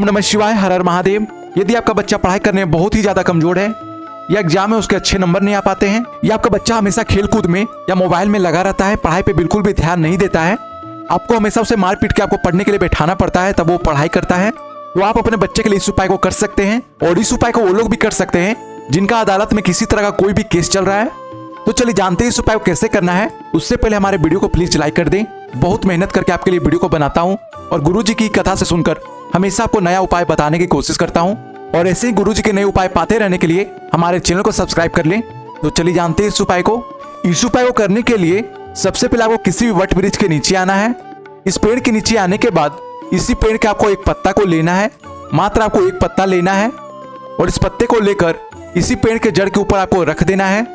नमः शिवाय, हर हर महादेव। यदि आपका बच्चा पढ़ाई करने में बहुत ही ज्यादा कमजोर है या एग्जाम में उसके अच्छे नंबर नहीं आ पाते हैं या आपका बच्चा हमेशा खेलकूद में या मोबाइल में लगा रहता है, पढ़ाई पे बिल्कुल भी ध्यान नहीं देता है, आपको हमेशा उसे मार पीट के आपको पढ़ने के लिए बैठाना पड़ता है तब वो पढ़ाई करता है, तो आप अपने बच्चे के लिए इस उपाय को कर सकते हैं। और इस उपाय को वो लोग भी कर सकते हैं जिनका अदालत में किसी तरह का कोई भी केस चल रहा है। तो चलिए जानते हैं इस उपाय को कैसे करना है। उससे पहले हमारे वीडियो को प्लीज लाइक कर दें। बहुत मेहनत करके आपके लिए वीडियो को बनाता हूँ और गुरुजी की कथा से सुनकर हमेशा आपको नया उपाय बताने की कोशिश करता हूँ। और ऐसे ही गुरुजी के नए उपाय पाते रहने के लिए हमारे चैनल को सब्सक्राइब कर लें। तो चलिए जानते हैं इस उपाय को। इस उपाय को करने के लिए सबसे पहले आपको किसी भी वट वृक्ष के नीचे आना है। इस पेड़ के नीचे आने के बाद इसी पेड़ के आपको एक पत्ता को लेना है, मात्र आपको एक पत्ता लेना है और इस पत्ते को लेकर इसी पेड़ के जड़ के ऊपर आपको रख देना है।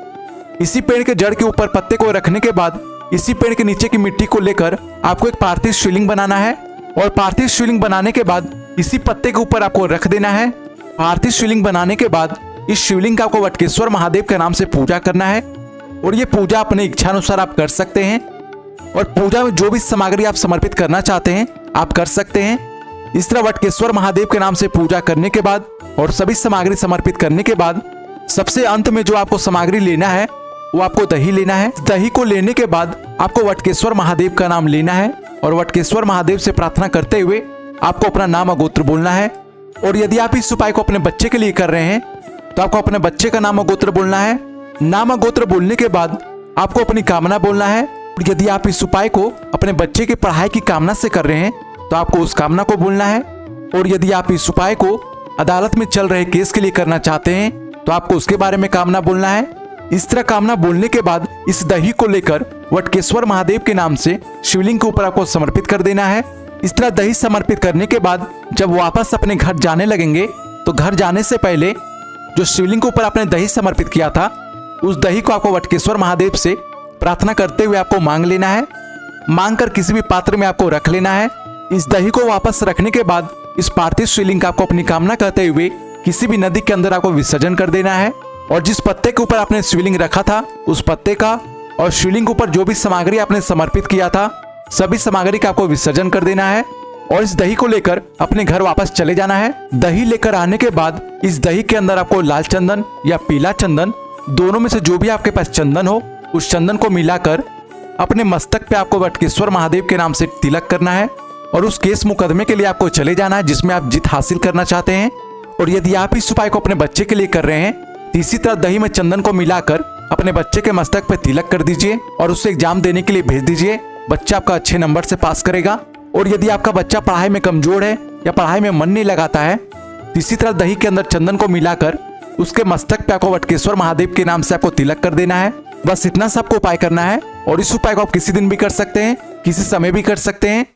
इसी पेड़ के जड़ के ऊपर पत्ते को रखने के बाद इसी पेड़ के नीचे की मिट्टी को लेकर आपको एक पार्थिव शिवलिंग बनाना है और पार्थिव शिवलिंग बनाने के बाद इसी पत्ते के ऊपर आपको रख देना है। पार्थिव शिवलिंग बनाने के बाद इस शिवलिंग का आपको वटकेश्वर महादेव के नाम से पूजा करना है और ये पूजा अपने इच्छा अनुसार आप कर सकते हैं और पूजा में जो भी सामग्री आप समर्पित करना चाहते हैं आप कर सकते हैं। इस तरह वटकेश्वर महादेव के नाम से पूजा करने के बाद और सभी सामग्री समर्पित करने के बाद सबसे अंत में जो आपको सामग्री लेना है वो आपको दही लेना है। दही को लेने के बाद आपको वटकेश्वर महादेव का नाम लेना है और वटकेश्वर महादेव से प्रार्थना करते हुए आपको अपना नाम और गोत्र बोलना है। और यदि आप इस उपाय को अपने बच्चे के लिए कर रहे हैं तो आपको अपने बच्चे का नाम और गोत्र बोलना है। नाम और गोत्र बोलने के बाद आपको अपनी कामना बोलना है। और यदि आप इस उपाय को अपने बच्चे की पढ़ाई की कामना से कर रहे हैं तो आपको उस कामना को बोलना है। और यदि आप इस उपाय को अदालत में चल रहे केस के लिए करना चाहते हैं तो आपको उसके बारे में कामना बोलना है। इस तरह कामना बोलने के बाद इस दही को लेकर वटकेश्वर महादेव के नाम से शिवलिंग के ऊपर आपको समर्पित कर देना है। इस तरह दही समर्पित करने के बाद जब वापस अपने घर जाने लगेंगे तो घर जाने से पहले जो शिवलिंग के ऊपर आपने दही समर्पित किया था उस दही को आपको वटकेश्वर महादेव से प्रार्थना करते हुए आपको मांग लेना है। मांग कर किसी भी पात्र में आपको रख लेना है। इस दही को वापस रखने के बाद इस पार्थिव शिवलिंग का आपको अपनी कामना कहते हुए किसी भी नदी के अंदर आपको विसर्जन कर देना है। और जिस पत्ते के ऊपर आपने शिवलिंग रखा था उस पत्ते का और शिवलिंग के ऊपर जो भी सामग्री आपने समर्पित किया था सभी सामग्री का आपको विसर्जन कर देना है और इस दही को लेकर अपने घर वापस चले जाना है। दही लेकर आने के बाद इस दही के अंदर आपको लाल चंदन या पीला चंदन दोनों में से जो भी आपके पास चंदन हो उस चंदन को मिलाकर अपने मस्तक पे आपको वटकेश्वर महादेव के नाम से तिलक करना है और उस केस मुकदमे के लिए आपको चले जाना है जिसमें आप जीत हासिल करना चाहते हैं। और यदि आप इस उपाय को अपने बच्चे के लिए कर रहे हैं तो इसी तरह दही में चंदन को मिलाकर अपने बच्चे के मस्तक पे तिलक कर दीजिए और उसे एग्जाम देने के लिए भेज दीजिए। बच्चा आपका अच्छे नंबर से पास करेगा। और यदि आपका बच्चा पढ़ाई में कमजोर है या पढ़ाई में मन नहीं लगाता है तो इसी तरह दही के अंदर चंदन को मिलाकर उसके मस्तक पे आपको वटकेश्वर महादेव के नाम से आपको तिलक कर देना है। बस इतना सा आपको उपाय करना है और इस उपाय को आप किसी दिन भी कर सकते हैं, किसी समय भी कर सकते हैं।